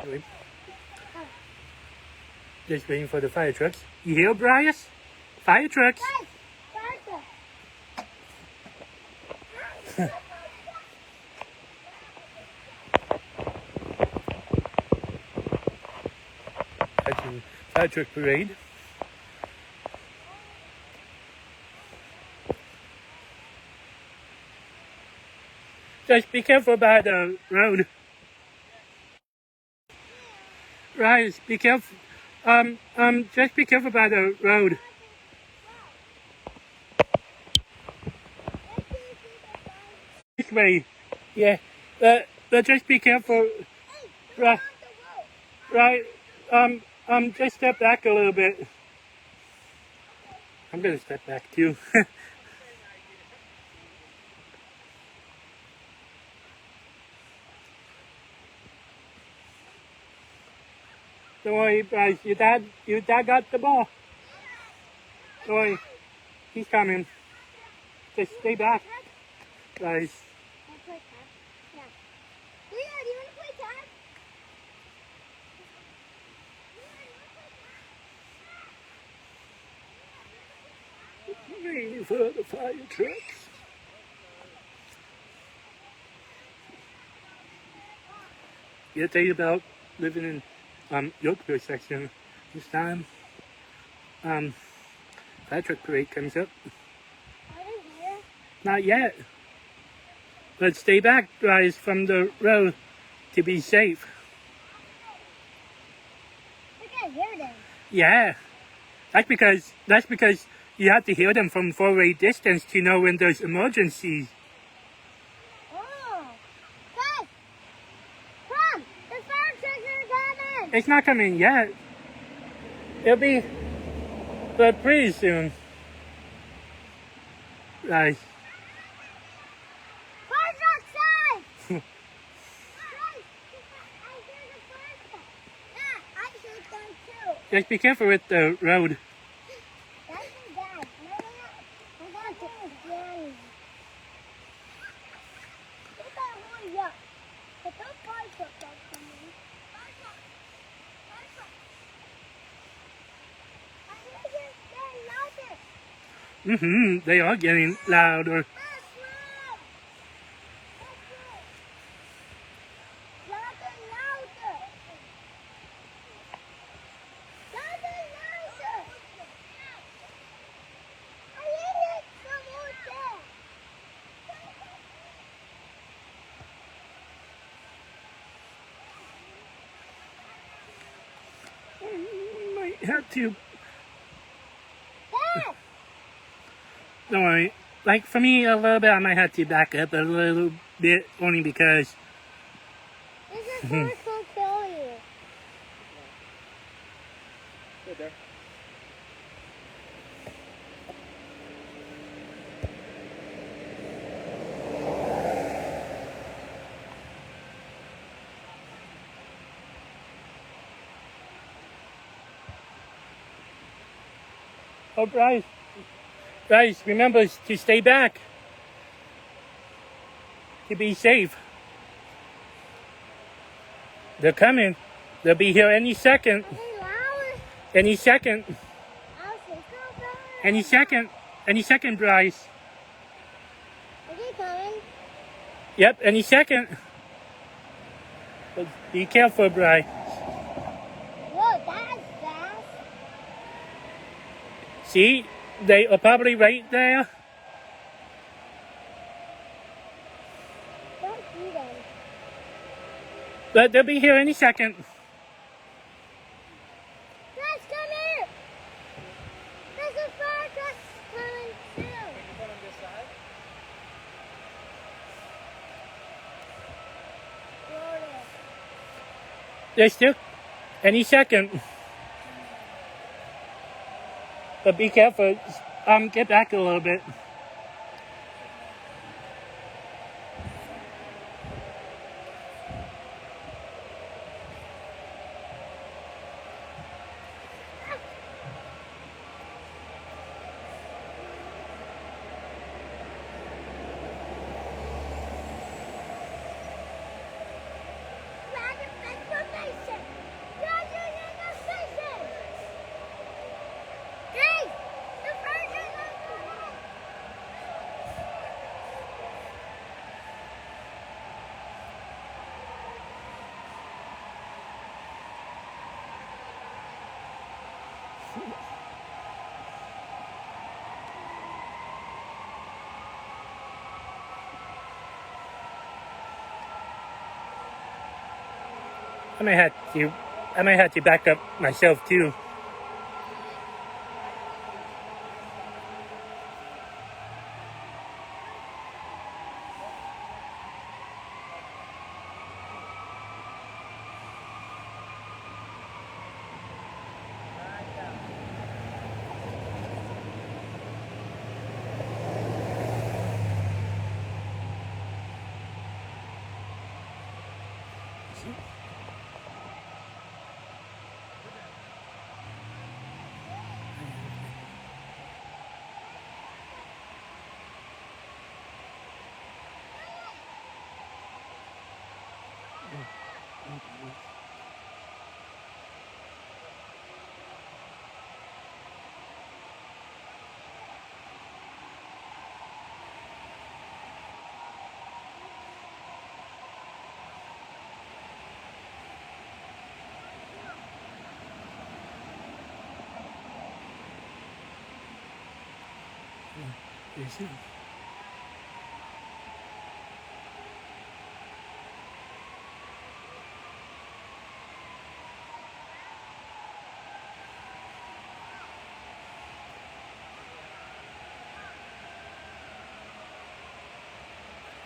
parade. Just waiting for the fire trucks. You hear, Bryce? Fire trucks. That's a fire truck parade. Just be careful by the road. Rise, be careful. Just be careful by the road. This way. Yeah. But just be careful. Right. Just step back a little bit. I'm gonna step back too. Don't worry, Bryce. Your dad got the ball. Don't worry. He's coming. Just stay back, Bryce. Waiting for the fire trucks. Yeah, tell you about living in Yorkville section this time. Fire truck parade comes up. Are they here? Not yet. Let's stay back, guys, from the road to be safe. We can hear them. Yeah. That's because you have to hear them from far-away distance to know when there's emergencies. Oh. Guys! Come! The fire trucks are coming! It's not coming yet. It'll be but pretty soon. Right. Fire truck side! Guys, I hear the fire truck. Yeah, I hear them too. Just be careful with the road. That's my dad. I'm gonna take Danny. Look at hurry up. But those fire trucks are coming. Fire truck! Fire truck! I hear them getting louder. They are getting louder. That's right. Louder, louder. Louder, louder. I hear it from over Might have to. there. Dad! Don't worry. Like for me, a little bit, I might have to back up a little bit, only because. This is going to kill you. Good there. Oh, Bryce. Bryce, remember to stay back. To be safe. They're coming. They'll be here any second. Are they loud? Any second. I'll say go back. Any second. Any second, Bryce. Are they coming? Yep, any second. But be careful, Bryce. Whoa, that's fast. See? They are probably right there. Don't see them. But they'll be here any second. Guys, come here. There's a fire truck coming too. Florida. They're still any second. But be careful. Get back a little bit. I might have to back up myself too.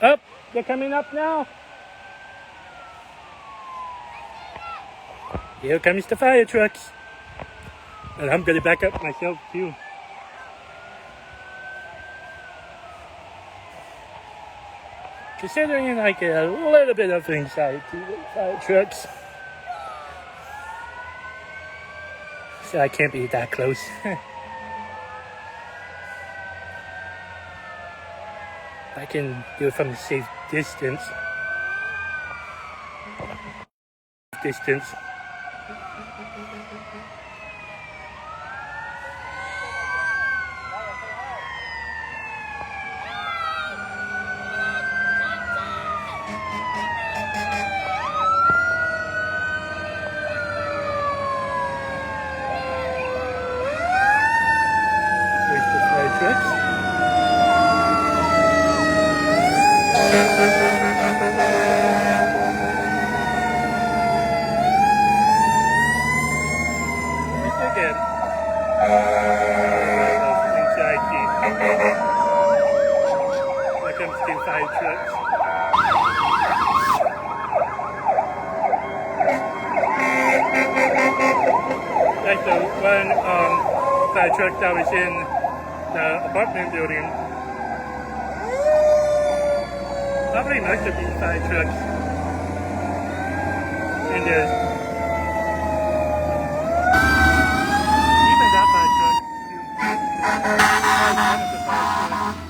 Up, they're coming up now. Here comes the fire trucks. And I'm gonna back up myself too. Considering I get a little bit of anxiety with fire trucks. So I can't be that close. I can do it from a safe distance. Here's the fire trucks. Again. Here comes two fire trucks. That's the one fire truck that was in the apartment building. Probably most of these fire trucks. And there's even that fire truck. One of the fire trucks.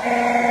Yeah.